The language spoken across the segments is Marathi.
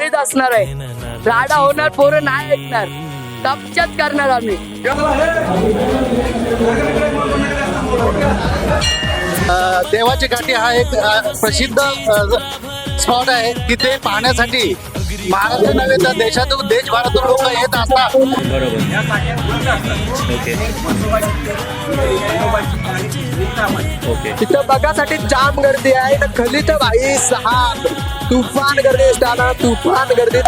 भारीच असणार आहे. राडा होणार, पोरं नाही ऐकणार, कपच्याच करणार आम्ही. देवाची घाटी हा एक प्रसिद्ध स्पॉट आहे. तिथे पाहण्यासाठी महाराष्ट्र नव्हे तर देशातून देशभरातून लोक येत असतात. तिथं बघासाठी जाम गर्दी आहे. तर खली तर भाई सहा तुफान गर्दी असताना तुफान गर्दी.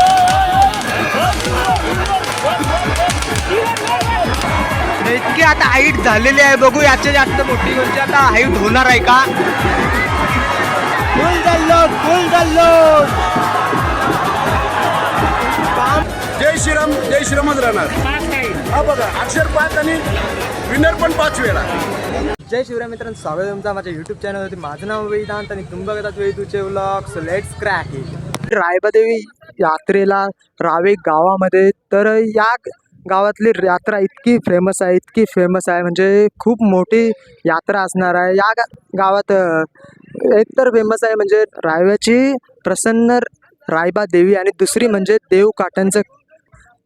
इतकी आता हाईट झालेली आहे. बघू याच्या जास्त मोठी म्हणजे आता हाईट होणार आहे का. फुल चाललो जय श्रीरामच राहणार. हा बघा, अक्षर 5 आणि विनर पण 5 वेळा. जय शिवराय मित्रांनो, स्वागत आहे तुमचं माझ्या युट्यूब चॅनलवरती. माझं नाव वेदांत आणि तुम्ही बघतात वेदूचे vlogs. Let's crack it. Raibadevi यात्रेला रावे गावामध्ये, तर या गावातली यात्रा इतकी फेमस आहे म्हणजे खूप मोठी यात्रा असणार आहे. या गावात एकतर फेमस आहे म्हणजे राव्याची प्रसन्न रायबा देवी आणि दुसरी म्हणजे देवकाठ्यांचं.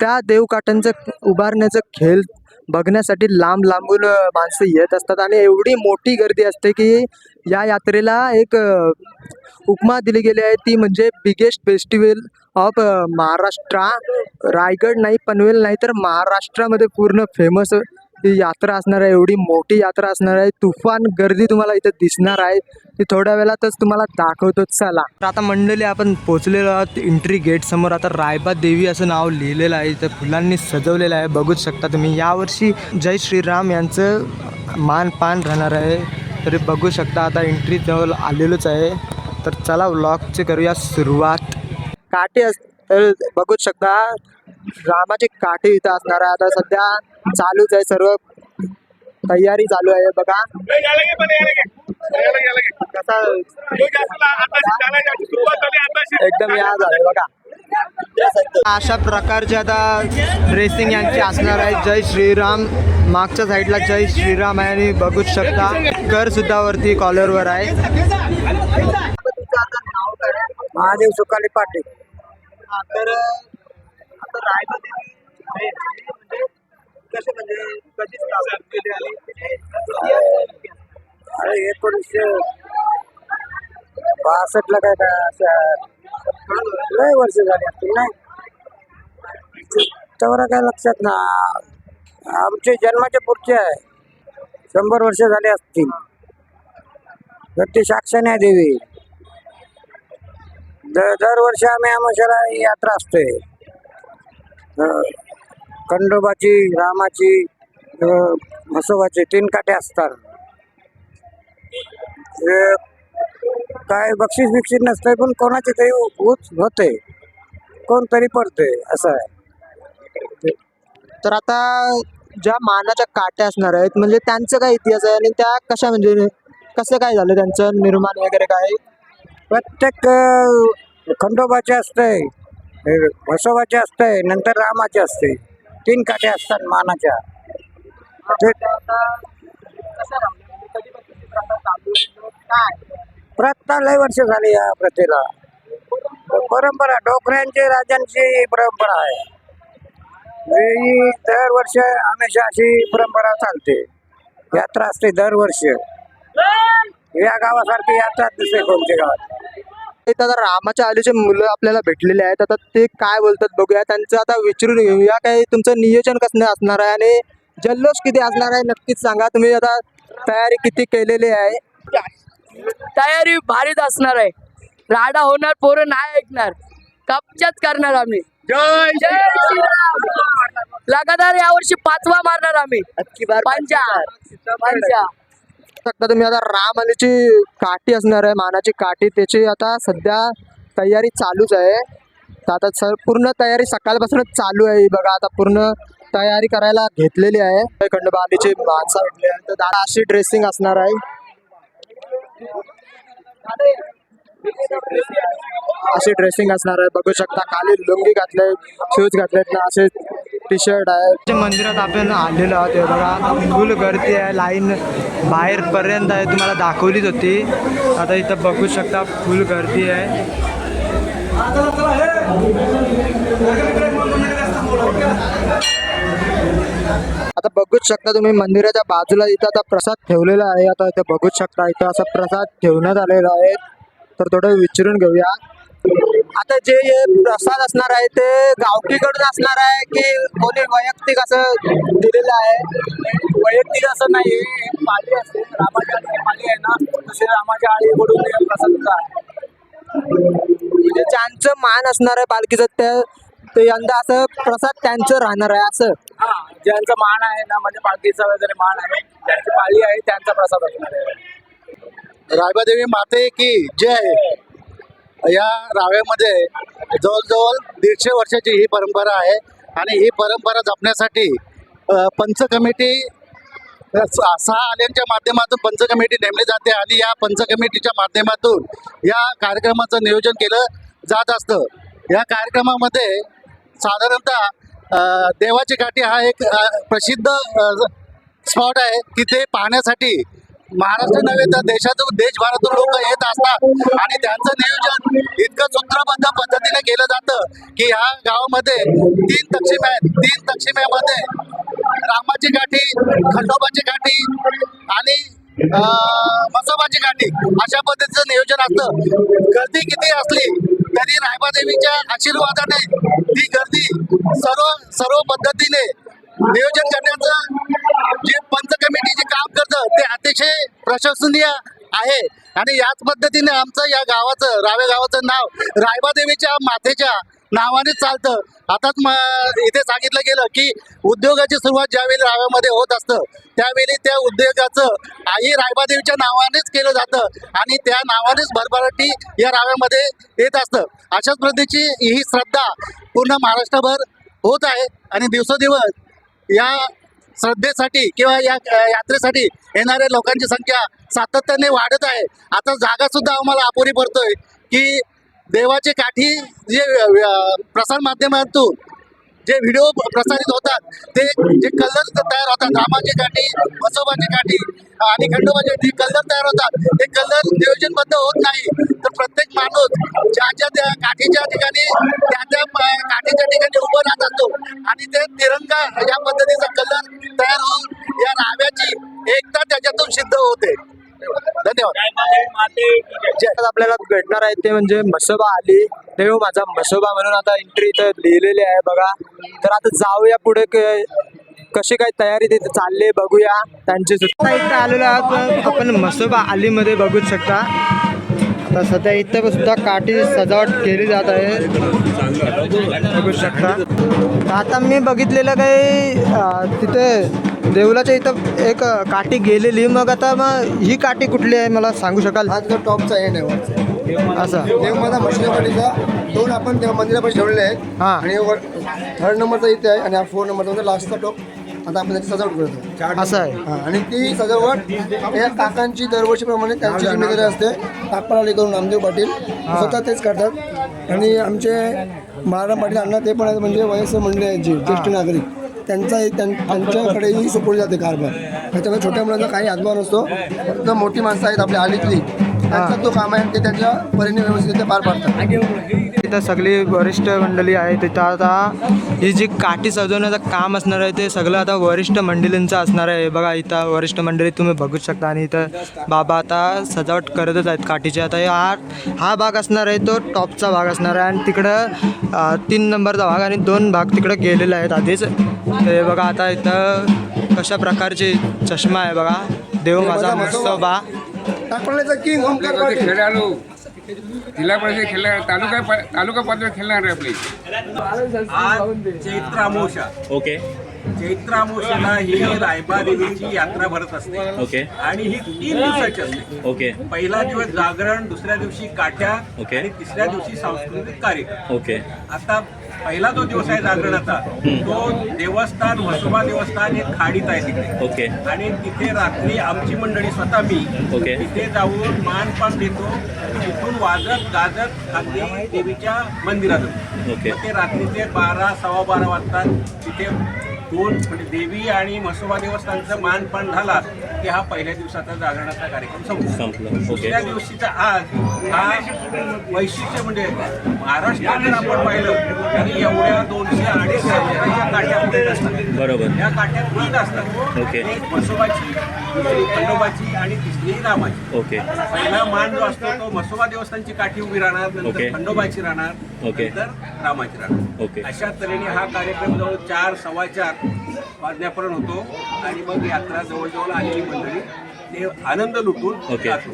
त्या देवकाठ्यांचं उभारण्याचं खेळ बघण्यासाठी लांब लांबून माणसं येत असतात आणि एवढी मोठी गर्दी असते की या यात्रेला एक उपमा दिली गेली आहे, ती म्हणजे biggest festival of Maharashtra. Raigad नाही, पनवेल नाही, तर महाराष्ट्रामध्ये पूर्ण फेमस ही यात्रा असणार आहे. एवढी मोठी यात्रा असणार आहे. तुफान गर्दी तुम्हाला इथं दिसणार आहे. ती थोड्या वेळातच तुम्हाला दाखवतो. चला, तर आता मंडळी आपण पोचलेलो आहोत एंट्री गेट समोर. आता रायबा देवी असं नाव लिहिलेलं आहे, इथं फुलांनी सजवलेलं आहे. बघूच शकता तुम्ही. यावर्षी जय श्रीराम यांचं मानपान राहणार आहे. तरी बघू शकता आता एंट्री जवळ आलेलोच आहे. तर चला व्लॉगची करूया सुरुवात. काठी तर बघूच शकता रामाची काठी इथं असणार आहे. आता सध्या चालूच आहे, सर्व तयारी चालू आहे. बघा कसा एकदम याद आहे. बघा अशा प्रकारचे आता ड्रेसिंग यांची असणार आहे. जय श्रीराम मागच्या साईडला जय श्रीराम आहे आणि बघूच शकता कर सुद्धा वरती कॉलरवर आहे. महादेव सुकाली पाटील. तर आता रायबादेवी म्हणजे कसे म्हणजे कधी स्थापन केली आणि अरे 1962 काय लय वर्ष झाली असतील नाही, तेवढा काय लक्षात ना. आमचे जन्माचे पुढचे आहे, 100 वर्ष झाले असतील. गट्टी साक्षाने आहे देवी. दरवर्षी आम्ही आमच्याला यात्रा असते. खंडोबाची, रामाची, म्हसोबाची 3 काठे असतात. काय बक्षीस बिक्षीस नसतंय, पण कोणाचे तरी ऊच होते, कोणतरी पडते असं आहे. तर आता ज्या मानाच्या काट्या असणार आहेत म्हणजे त्यांचं काय इतिहास आहे आणि त्या कशा म्हणजे कसं काय झालं त्यांचं निर्माण वगैरे काय. प्रत्येक खंडोबाचे असते, म्हसोबाचे असते, नंतर रामाचे असते. 3 काठे असतात मानाच्या. प्रथा लय वर्ष झाली या प्रथेला. परंपरा डोकऱ्यांची राजांची परंपरा आहे. ही दरवर्ष हमेशा अशी परंपरा चालते. यात्रा असते दरवर्षी. या गावासारखी यात्रा दिसते कोणत्या गावात. आता रामाच्या आलीचे मुलं आपल्याला भेटलेले आहेत. आता ते काय बोलतात बघूया, त्यांचं आता विचारून घेऊया. काय तुमचं नियोजन कसं असणार आहे आणि जल्लोष किती असणार आहे नक्कीच सांगा. तुम्ही आता तयारी किती केलेली आहे. तयारी भारीच असणार आहे. राडा होणार, पोरं नाही ऐकणार, कपच्याच करणार आम्ही. जय श्रीराम. लगातार यावर्षी 5वा मारणार आम्ही. पंचा तुम्ही आता राम आलीची काठी असणार आहे, मानाची काठी, त्याची आता सध्या तयारी चालूच आहे. तर आता पूर्ण तयारी सकाळपासूनच चालू आहे. बघा आता पूर्ण तयारी करायला घेतलेली आहे. खंडोबा आलीची माणसं भेटली आहे. तर दादा अशी ड्रेसिंग असणार आहे. अशी ड्रेसिंग असणार आहे. बघू शकता खाली लुंगी घातले, शूज घातलेत ना, असे टी शर्ट आहे. मंदिरात आपण आलेलो आहोत. बघा फुल गर्दी आहे, लाईन बाहेर पर्यंत आहे, तुम्हाला दाखवलीच होती. आता इथं बघू शकता फुल गर्दी आहे. आता बघूच शकता तुम्ही मंदिराच्या बाजूला इथं आता प्रसाद ठेवलेला आहे. आता इथे बघूच शकता इथं असा प्रसाद ठेवण्यात आलेला आहे. तर थोडं विचारून घेऊया. आता जे हे प्रसाद असणार आहे ते गावकीकडून असणार आहे की कोणी वैयक्तिक असं दिलेलं आहे? वैयक्तिक असं नाही, पाळी असते रामाच्या आळीची पाळी आहे ना, तसे रामाच्या आळीकडून हे प्रसाद आहे. म्हणजे ज्यांचं मान असणार आहे पालखीचं ते यंदा असं प्रसाद त्यांचं राहणार आहे असं. हा, ज्यांचा मान आहे ना, म्हणजे पालखीचा वगैरे मान आहे, ज्यांची पाळी आहे त्यांचा प्रसाद असणार आहे. रायबादेवी माते की जय. या रावेमध्ये जवळजवळ 150 वर्षाची ही परंपरा आहे आणि ही परंपरा जपण्यासाठी पंच कमिटी 6 आल्यांच्या माध्यमातून पंच कमिटी नेमली जाते आणि या पंच कमिटीच्या माध्यमातून या कार्यक्रमाचं नियोजन केलं जात असतं. या कार्यक्रमामध्ये साधारणतः देवाची काठी हा एक प्रसिद्ध स्पॉट आहे. तिथे पाहण्यासाठी महाराष्ट्र नव्हे तर देशातून देशभरातून लोक येत असतात आणि त्यांचं नियोजन इतकं सूत्रबद्ध पद्धतीने केलं जातं की ह्या गावामध्ये 3 तक्षिमे आहेत. 3 तक्षिमेमध्ये रामाची काठी, खंडोबाची काठी आणि म्हसोबाची काठी अशा पद्धतीचं नियोजन असतं. गर्दी किती असली तरी रायबादेवीच्या आशीर्वादाने ती गर्दी सर्व पद्धतीने नियोजन करण्याचं जे पंच कमिटी जे काम करतं ते अतिशय प्रशंसनीय आहे. आणि याच पद्धतीने आमचं या गावाचं, रावे गावाचं नाव रायबादेवीच्या मातेच्या नावाने चालतं. आताच इथे सांगितलं गेलं की उद्योगाची सुरुवात ज्यावेळी राव्यामध्ये होत असतं त्यावेळी त्या उद्योगाचं आई रायबादेवीच्या नावानेच केलं जातं आणि त्या नावानेच भरभराटी या राव्यामध्ये येत असतं. अशाच पद्धतीची ही श्रद्धा पूर्ण महाराष्ट्रभर होत आहे आणि दिवसेंदिवस या श्रद्धेसाठी किंवा या यात्रेसाठी येणाऱ्या लोकांची संख्या सातत्याने वाढत आहे. आता जागा सुद्धा आम्हाला अपुरी पडतोय की देवाची काठी जे प्रसार माध्यमातून जे व्हिडिओ प्रसारित होतात ते जे कलर तयार होतात, रामाची काठी, म्हसोबाची काठी आणि खंडोबाची काठी कलर तयार होतात, ते कलर नियोजनबद्ध होत नाही. तर प्रत्येक माणूस ज्या त्या काठीच्या ठिकाणी त्या काठीच्या ठिकाणी उभं राहत असतो आणि ते तिरंगा या पद्धतीचा कलर तयार होऊन या राव्याची एकता त्याच्यातून सिद्ध होते. धन्यवाद. आपल्याला भेटणार आहे ते म्हणजे म्हसोबा आली, देव माझा म्हसोबा म्हणून आता एंट्री इथं लिहिलेली आहे बघा. तर आता जाऊया पुढे कशी काय तयारी तिथे चालली बघूया त्यांची. सुद्धा इथं आलेलो आहोत आपण म्हसोबा आलीमध्ये बघू शकता. आता सध्या इथं सुद्धा काठी सजावट केली जात आहे बघू शकता. आता मी बघितलेलं काही तिथे देवलाच्या इथं एक काठी गेलेली. मग ही काठी कुठली आहे मला सांगू शकाल? हा जो टॉपचा एंड आहे असं देव माझा मशिदीचा 2 आपण त्या मंदिरापाशी ठेवलेले आहेत. हां. आणि 3rd नंबरचा इथे आहे आणि हा 4 नंबरचा लास्टचा टॉप. आता आपण त्याची सजावट करतो. असं आहे. हां, आणि ती सजावट या काकांची दरवर्षीप्रमाणे त्यांची जिम्मेदारी असते. ताकपाळाली करून नामदेव पाटील स्वतः तेच करतात. आणि आमचे महाराम पाटील अण्णा ते पण आहेत, म्हणजे वयस्कर मंडळी आहेत जे ज्येष्ठ नागरिक त्यांच्याकडेही सोपवली जाते कारभार. त्याच्यामुळे छोट्या मुलांचा काही हातभार नसतो. फक्त मोठी माणसं आहेत आपल्या आलीतली, त्यांचा तो काम आहे ते त्यांच्या परीने व्यवस्थित पार पाडतात. इथं सगळी वरिष्ठ मंडळी आहे. तिथं आता ही जी काठी सजवण्याचं काम असणार आहे ते सगळं आता वरिष्ठ मंडळींचं असणार आहे. बघा इथं वरिष्ठ मंडळी तुम्ही बघू शकता आणि इथं बाबा आता सजावट करतच आहेत काठीची. आता हा भाग असणार आहे तो टॉपचा भाग असणार आहे आणि तिकडं 3 नंबरचा भाग आणि 2 भाग तिकडं गेलेला आहेत आधीच. ते बघा आता इथं कशा प्रकारची चष्मा आहे बघा. देव माझा म्हसोबा. ताकपाळाचा किंग ओमकार पाटील. खेळाडू जिल्हा परिषद खेळणार, तालुका पातळीवर खेळणार आहे आपली. आज चैत्र अमावस्या. ओके चैत्र अमावस्याला ही रायबादेवीची यात्रा भरत असते. ओके आणि ही 3 दिवसाची असते. ओके पहिला दिवस जागरण, दुसऱ्या दिवशी काठ्या ओके. आणि तिसऱ्या दिवशी सांस्कृतिक कार्यक्रम. ओके आता पहिला जो दिवस आहे जागरणाचा तो देवस्थान, म्हसोबा देवस्थान एक खाडीत आहे तिथे. ओके आणि तिथे रात्री आमची मंडळी स्वतः मी ओके. तिथे जाऊन मानपान देतो. तिथून वाजत गाजत अगदी देवीच्या मंदिरात जातो. ओके. मग ते रात्रीचे 12, 12:15 वाजता तिथे दोन म्हणजे देवी आणि म्हसोबा देवस्थानचा मानपान झाला की हा पहिल्या दिवसाचा जागरणाचा कार्यक्रम संपला. दुसऱ्या दिवशीचा आज हा वैशिष्ट्य म्हणजे महाराष्ट्रात जर आपण पाहिलं तरी एवढ्या 200-250 काठ्या पुढे असतात. बरोबर. या काठ्या 3 असतात. ओके. एक म्हसोबाची, दुसरी खंडोबाची आणि तिसरी रामाची. ओके. पहिला मान जो असतो तो म्हसोबा देवस्थानची काठी उभी राहणार, ओके. नंतर खंडोबाची राहणार, ओके. नंतर रामाची राहणार. ओके. अशा तऱ्हेने हा कार्यक्रम जवळ 4-4:15 वाजण्यापर्यंत होतो आणि मग यात्रा जवळजवळ आलेली मंडळी ते आनंद लुटून ओके. जातो.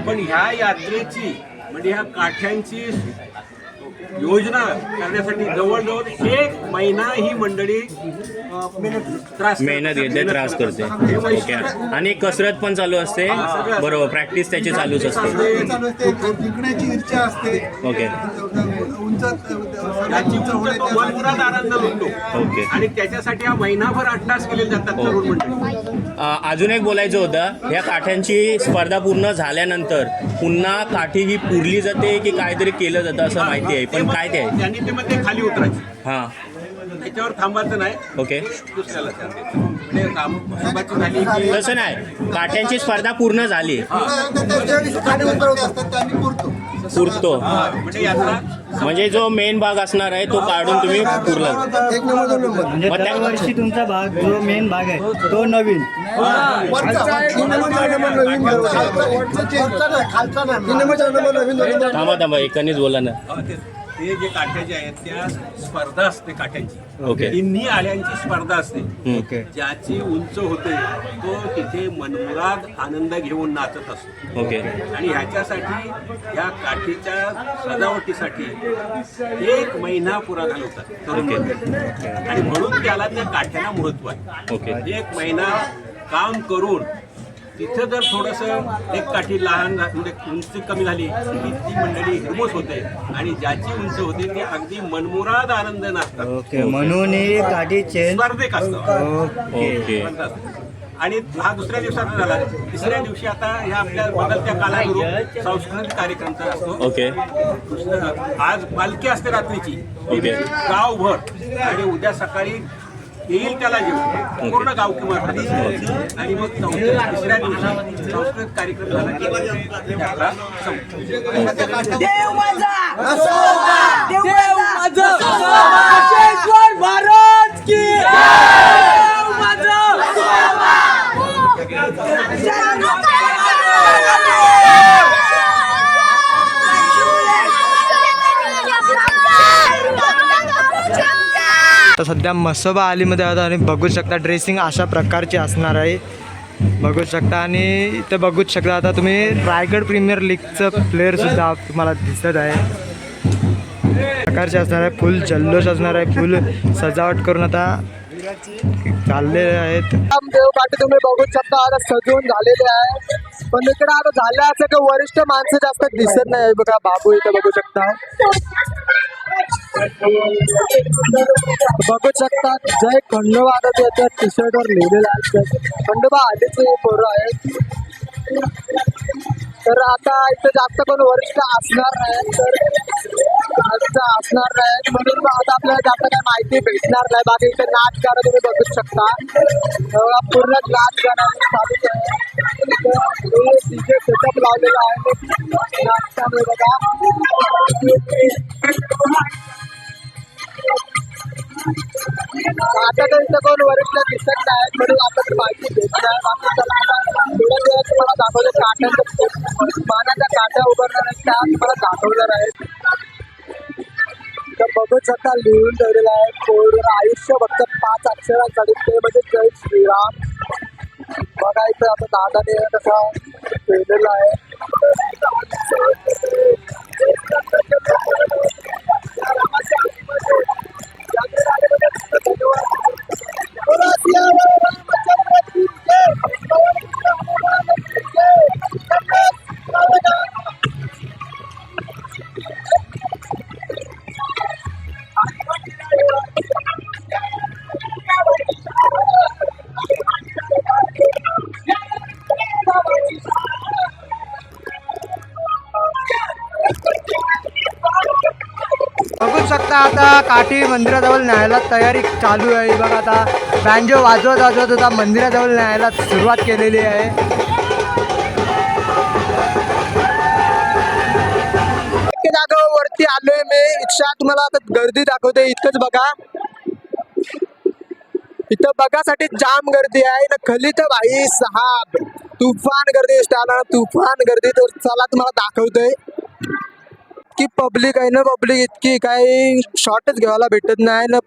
पण ह्या यात्रेची म्हणजे ह्या काठ्यांची योजना करण्यासाठी जवळजवळ 1 महिना ही मंडळी मेहनत घेते, त्रास करते. हे ओके. वैशिष्ट्य. आणि कसरत पण चालू असते. सगळं. बरोबर. प्रॅक्टिस त्याची चालूच असते. जिंकण्याची इच्छा असते. ओके. याची उंच तो मनमुराद आनंद लुटतो. ओके. आणि त्याच्यासाठी हा महिनाभर अट्टास केले जातात तरुण मंडळी. अजून एक बोलायचं होतं, या काठ्यांची स्पर्धा पूर्ण झाल्यानंतर पुन्हा काठी ही पुरली जाते की काहीतरी केलं जातं असं माहिती आहे, पण काय ते आहे? त्यांनी ते मध्ये खाली उतरायची, हां. त्याच्यावर थांबायचं नाही. ओके. दुसऱ्याला चालते. म्हणजे रामसभाची झाली की तसं नाही, काठ्यांची स्पर्धा पूर्ण झाली पुरतो, म्हणजे यात्रा म्हणजे जो मेन भाग असणार आहे तो काढून तुम्ही पुरला. 1 नंबर 2 नंबर म्हणजे मग त्या- दरवर्षी तुमचा भाग जो मेन भाग आहे तो नवीन. 3 नंबर 4 नंबर नवीन खालचा 3 नंबर 4 नंबर नवीन 2 नंबर थांबा एकानेच बोला ना. ते जे काठ्या जे आहेत त्या स्पर्धा असते काठ्यांची. ओके. तिन्ही आल्यांची स्पर्धा असते. ओके. ज्याची उंच होते तो तिथे मनमुराद आनंद घेऊन नाचत असतो. ओके. आणि ह्याच्यासाठी या काठीच्या सजावटीसाठी 1 महिना पुरा घालवतात तरुण मंडळी. आणि म्हणून त्याला त्या काठ्याला महत्व आहे. ओके. 1 महिना काम करून तिथं जर थोडंसं एक काठी लहान म्हणजे उंची कमी झाली की ती मंडळी हिरमोस होते आणि ज्याची उंच होते ती अगदी मनमुराद आनंद नाचतात. ओके. म्हणून ही काठी चेंज. स्पर्धेक असतं. ओके. आणि हा दुसऱ्या दिवसाचा झाला. तिसऱ्या दिवशी आता ह्या आपल्या बदलत्या कालानुरूप सांस्कृतिक कार्यक्रमचा असतो. ओके. आज पालखी असते रात्रीची ओके. गावभर आणि उद्या सकाळी येईल त्याला जेवण पूर्ण गाव किंवा आणि मग तिसऱ्या दिवशी सांस्कृतिक कार्यक्रम झाला की यात्रा संपते. आता सध्या म्हसोबा आलीमध्ये आहोत आणि बघू शकता ड्रेसिंग अशा प्रकारची असणार आहे. बघू शकता आणि इथे बघूच शकता आता तुम्ही रायगड प्रीमियर लीगचं प्लेअरसुद्धा तुम्हाला दिसत आहे. प्रकारचे असणार आहे. फुल जल्लोष असणार आहे. फुल सजावट करून आता चाललेले आहेत. देव काठी तुम्ही बघू शकता आता सजवून झालेले आहे. पण इकडे आता झाले असं की वरिष्ठ माणसं जास्त दिसत नाही. बघा बाबू इथं बघू शकता. बघू शकता जय खंडोबा आता त्याच्या टी शर्टवर लिहिलेलं आहे. खंडोबा आधीचे पोरं आहेत. तर आता इथं जास्त कोण वरिष्ठ असणार नाही तर असणार नाही म्हणून आता आपल्याला जास्त काही माहिती भेटणार नाही. बाकी इथे नाच गाणं तुम्ही बघू शकता. पूर्ण नाच गाणं चालूच आहे. तिथे सेटअप लावलेला आहे नाचताना बघा. आता तर इथं कोण वरिष्ठ दिसत नाही म्हणून आपण माहिती घेत नाही. बाकी थोड्या वेळात तुम्हाला दाखवलं काट्यांचं मानाच्या काट्या उभारणार आहेत त्या तुम्हाला दाखवणार आहेत. तर बघू शकता लिहून ठेवलेलं आहे कोण आयुष्य फक्त 5 अक्षरांसाठी ते म्हणजे जय श्रीराम. बघा इथं आता दादाने कसा ठेवलेला आहे. बघू शकता आता काठी मंदिराजवळ न्यायला तयारी चालू आहे. बघा आता बँजो वाजवत वाजवत होता मंदिराजवळ न्यायला सुरुवात केलेली आहे. जागा वरती आलोय मी. रिक्षा तुम्हाला आता गर्दी दाखवते. इथंच बघा, इथं बघासाठी जाम गर्दी आहे ना. खाली तर भाई साहेब तुफान गर्दी दिसते, तुफान गर्दी. तर चला तुम्हाला दाखवतोय की पब्लिक आहे ना. पब्लिक इतकी काही शॉर्टच घ्यायला भेटत नाही ना.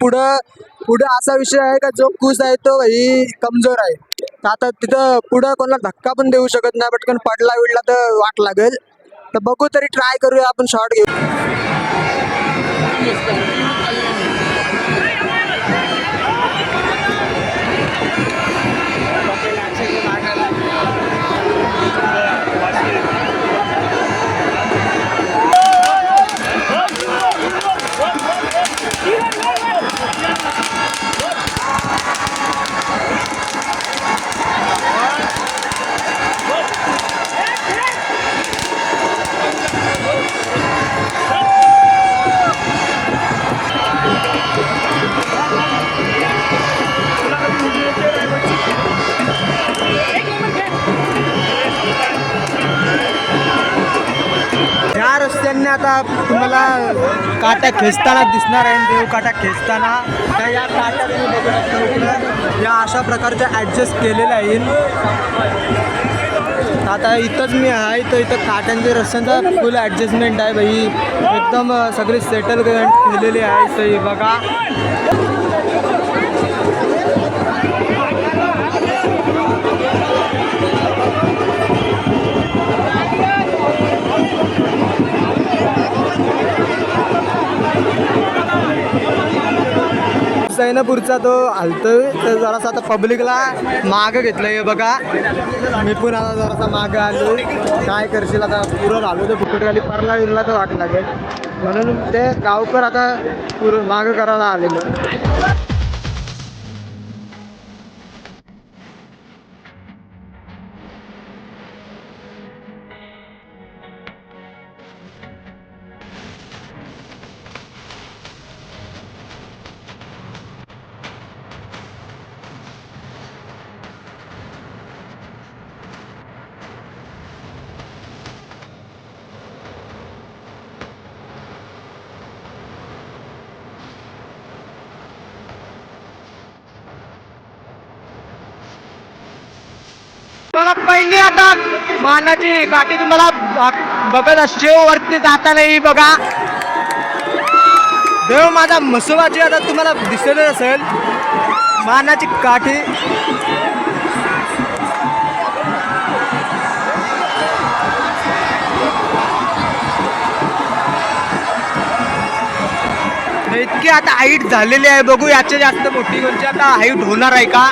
पुढं असा विषय आहे का जो कुस आहे तो भाई कमजोर आहे. तर आता तिथं पुढं कोणाला धक्का पण देऊ शकत नाही. पटकन पडला विडला तर वाट लागेल. तर बघू तरी ट्राय करूया आपण शॉर्ट घेऊ. या रस्त्यांनी आता तुम्हाला काट्या खेचताना दिसणार आहे. देव काट्या खेचताना त्या या काट्या तुम्ही बघू शकता इकडं या अशा प्रकारच्या ॲडजस्ट केलेल्या आहेत. आता इथंच मी आहे तर इथं काट्यांच्या रस्त्यांचा फुल ॲडजस्टमेंट आहे भाई. एकदम सगळी सेटल केलेली आहे. तर बघा सैनापूरचा तो हलतोय. तर जरासा आता पब्लिकला मागं घेतलं आहे बघा. मी पण आता जरासा मागं आलो. काय करशील आता, पुरं आलो तर फुकट खाली परला विरला तर वाट लागेल म्हणून ते गावकर आता पुरं मागं करायला आलेलं. बघा पहिली आता मानाची काठी तुम्हाला बघत शेव वरती जाताना ही बघा. देव माझा म्हसोबाची आता तुम्हाला दिसत असेल मानाची काठी. इतकी आता हाईट झालेली आहे. बघू याच्या जास्त मोठी कोणची आता हाईट होणार आहे का.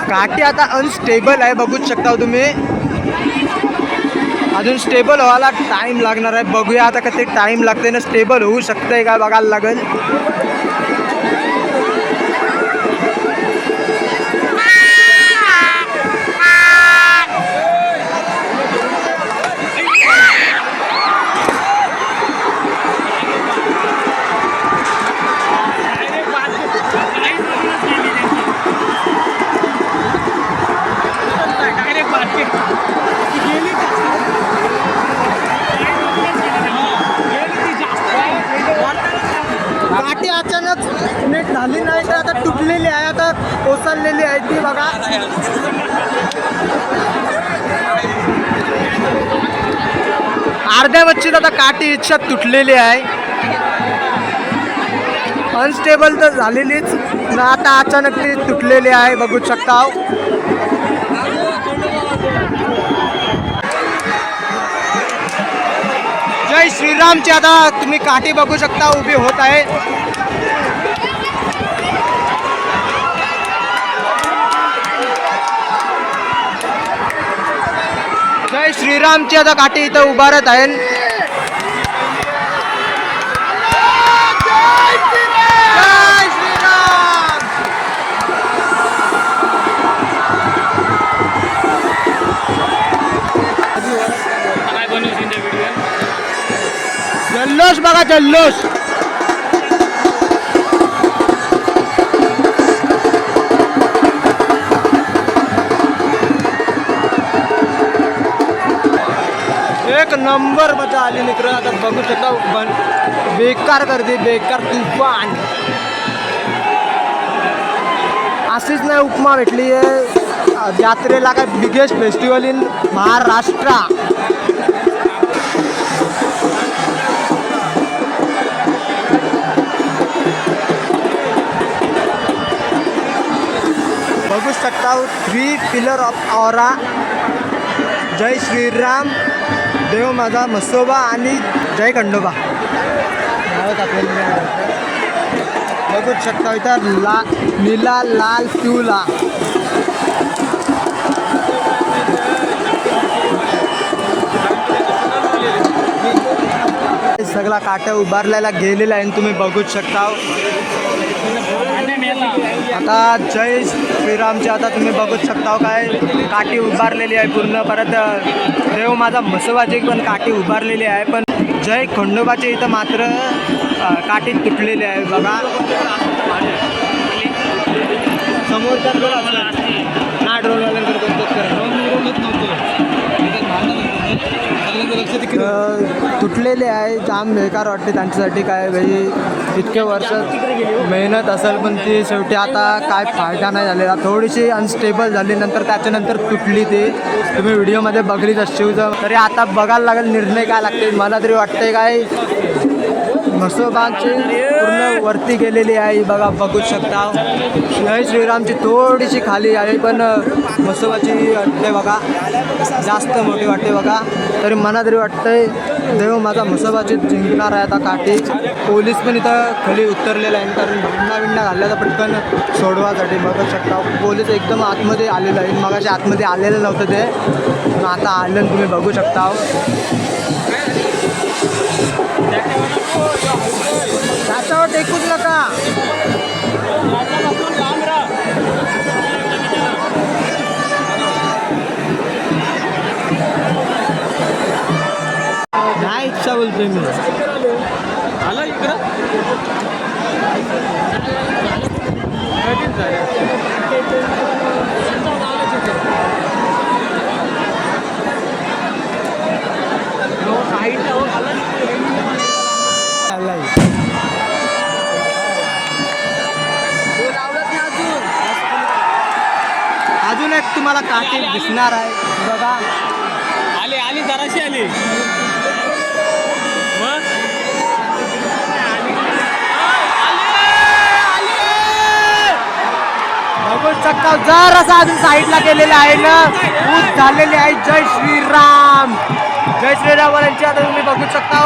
काठी आता अनस्टेबल आहे बघू शकता तुम्ही. अजून स्टेबल व्हायला टाइम लागणार आहे. बघूया आता किती टाइम लागते ना स्टेबल होऊ शकतंय का बघायला लागेल. झाली नाही तर आता तुटलेली आहे, आता कोसळलेली आहे ती बघा. अर्ध्या वच्चीत आता काठी इच्छा तुटलेली आहे. अनस्टेबल तर झालेलीच ना, आता अचानक ती तुटलेली आहे बघू शकता. जय श्रीरामची आता तुम्ही काठी बघू शकता उभी होत आहे. जय श्रीरामची आता काठी इथं उभारत आहे. जय श्रीराम. जल्लोष बघा जल्लोष. एक नंबर मजा आली मित्र. आता बघू शकता बेकार गर्दी, बेकार तुफान. अशीच नाही उपमा भेटली आहे यात्रेला, काय बिगेस्ट फेस्टिवल इन महाराष्ट्र. बघू शकता 3 पिलर ऑफ औरा. जय श्रीराम, देव माझा म्हसोबा आणि जय खंडोबा. बघू शकता इथं निळा, लाल, पिवळा. सगळा काट्या उभारलेला गेलेला आहे तुम्ही बघू शकता. आता जय श्रीरामची आता तुम्ही बघू शकता काय काठी उभारलेली आहे पूर्ण. परत देव माझा म्हसोबाची पण काठी उभारलेली आहे, पण जय खंडोबाची इथं मात्र काठी तुटलेली आहे बघा. समोरच्या तुटलेले आहे. जाम बेकार वाटते त्यांच्यासाठी. काय भाई इतके वर्ष मेहनत असेल पण ती शेवटी आता काय फायदा नाही झालेला. थोडीशी अनस्टेबल झाली, नंतर त्याच्यानंतर तुटली ती. तुम्ही व्हिडिओमध्ये बघलीच असशील. तरी आता बघायला लागेल निर्णय काय लागते. मला तरी वाटते काय म्हसोबाची पूर्ण वरती गेलेली आहे बघा बघू शकता. जय श्रीरामची थोडीशी खाली आहे, पण म्हसोबाची वाटते बघा जास्त मोठी वाटते बघा. तरी मला तरी वाटतंय देव माझा म्हसोबाची जिंकणार आहे आता काठी. पोलीस पण इथं खाली उतरलेला आहे, कारण भांडणा घालल्याचा पटकन सोडवासाठी बघू शकता. पोलीस एकदम आतमध्ये आलेलं आहे. मगाशी आतमध्ये आलेलं नव्हतं ते, पण आता आलं तुम्ही बघू शकता. त्याच्यावर टेकूच नका. नाही इच्छा बोलतोय मी. आला इकडं अजून एक तुम्हाला काठी दिसणार आहे बघा. आली जराशी आली. बघू शकता जर असं अजून साईडला गेलेलं आहे ना, ऊस झालेली आहे. जय श्रीराम, जय श्रीरामांची आता तुम्ही बघू शकता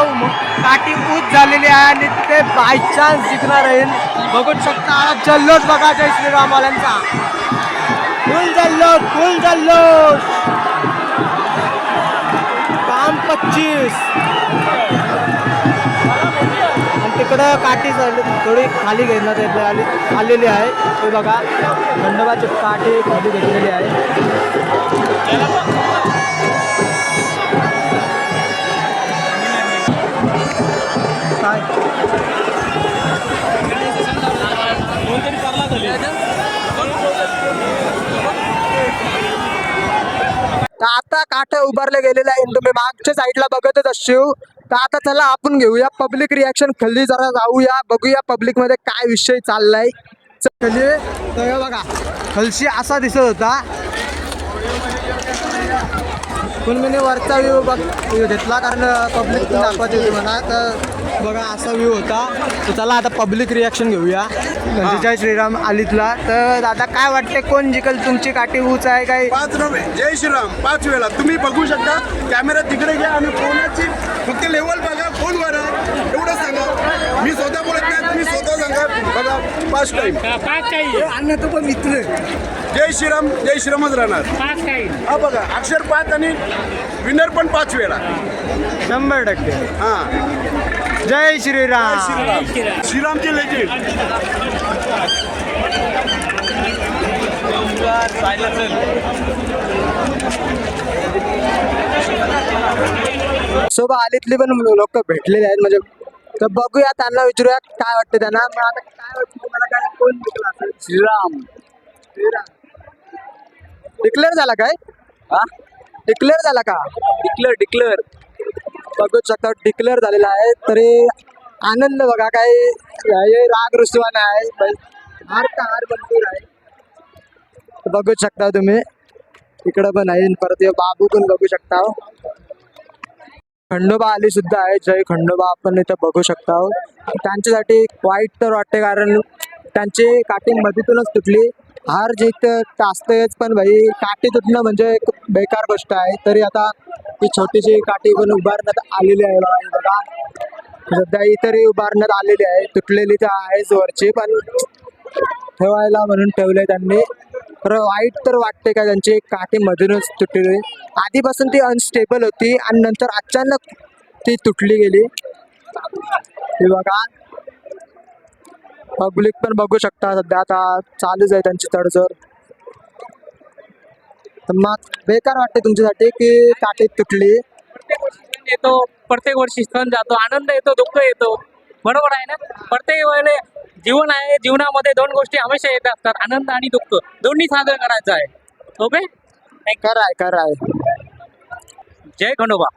काठी ऊस झालेली आहे आणि ते बाय चान्स जिंकणार आहे. बघू शकता जल्लोष बघा जय श्रीरामांचा. फुल जल्लोष, फुल जल्लोष. काम 25 आणि तिकडं काठी थोडी खाली घेण्यात आलेली आहे. हे बघा खंडोबाची काठी खाली घेतलेली आहे. काय तर आता काठ्या उभारले गेलेले आहे. तुम्ही मागच्या साईडला बघतच असशील. तर आता चला आपण घेऊया पब्लिक रिॲक्शन. खाली जरा जाऊया, बघूया पब्लिक मध्ये काय विषय चाललाय. खाली तर हे बघा खलशी असा दिसत होता. पण मी वरचा व्ह्यू घेतला कारण पब्लिक दाखवायची होती म्हणा. तर बघा असा व्ह्यू होता. तर चला आता पब्लिक रिॲक्शन घेऊया म्हणजे जय श्रीराम आलीतला. तर दादा काय वाटते कोण जिंकल? तुमची काठी ऊच आहे काय? 5 नव्हे, जय श्रीराम 5 वेळा तुम्ही बघू शकता. कॅमेरा तिकडे घ्या आणि फोनाची फक्त लेवल बघा, फोनवर आहे एवढं सांगा. मी स्वतः बोलत नाही, तुम्ही स्वतः सांगा. बघा 5 टाईम अण्णा तो पण मित्र जय श्रीरामच राहणार. हा बघा अक्षर 5 आणि विनर पण 5 वेळा. 100%. हा जय श्रीराम. श्रीरामचे लेजेंड. सोबत आलीतली पण लोक भेटलेले आहेत म्हणजे. तर बघूया त्यांना विचारूया काय वाटतं त्यांना. मग आता काय वाटतं तुम्हाला? काय कोण जिंकला असेल? श्रीराम. डिक्लेअर झाला काय? हा डिक्लेअर झाला का? डिक्लेअर बघू शकता डिक्लेअर झालेला आहे. तरी आनंद बघा काय हे राग रुसवाना आहे. हार का हार भरपूर आहे. तर बघू शकता तुम्ही इकडं पण आहे. परत हे बाबू पण बघू शकता. खंडोबा आली सुद्धा आहे. जय खंडोबा आपण इथं बघू शकता. त्यांच्यासाठी वाईट तर वाटते कारण त्यांची काठी मधीतूनच तुटली. हार जीत असतेच पण भाई काठी तुटणं म्हणजे एक बेकार गोष्ट आहे. तरी आता ही छोटीशी काठी पण उभारण्यात आलेली आहे बघा. सध्या ही तरी उभारण्यात आलेली आहे. तुटलेली तर आहेच वरची पण ठेवायला म्हणून ठेवले त्यांनी. तर वाईट तर वाटते का त्यांची काठी मधूनच तुटली. आधीपासून ती अनस्टेबल होती आणि नंतर अचानक ती तुटली गेली. हे बघा पब्लिक पण बघू शकता. सध्या आता चालूच आहे त्यांची तडजोड. तर मग बेकार वाटते तुमच्यासाठी की काठी तुटली. येतो प्रत्येक वर्षी सण जातो, आनंद येतो, दुःख येतो, बरोबर आहे ना. प्रत्येक वेळेला जीवन आहे, जीवनामध्ये 2 गोष्टी हमेशा येत असतात, आनंद आणि दुःख. दोन्ही साजरं करायचं आहे. ओके, कराय जय खंडोबा.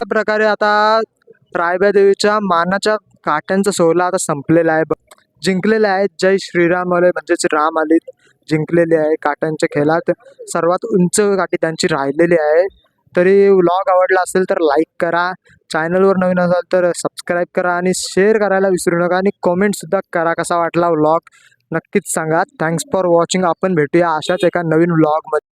प्रकारे आता रायबा देवीच्या मानाच्या काठ्यांचा सोहळा आता संपलेला आहे. जिंकलेले आहेत जय श्रीराम वाले म्हणजेच राम आली जिंकलेले आहे. काठ्यांच्या खेळात सर्वात उंच काठी त्यांची राहिलेली आहे. तरी व्लॉग आवडला असेल तर लाईक करा, चॅनलवर नवीन असाल तर सबस्क्राईब करा आणि शेअर करायला विसरू नका आणि कॉमेंटसुद्धा करा कसा वाटला व्लॉग नक्कीच सांगा. Thanks for watching. आपण भेटूया अशाच एका नवीन व्लॉगमध्ये.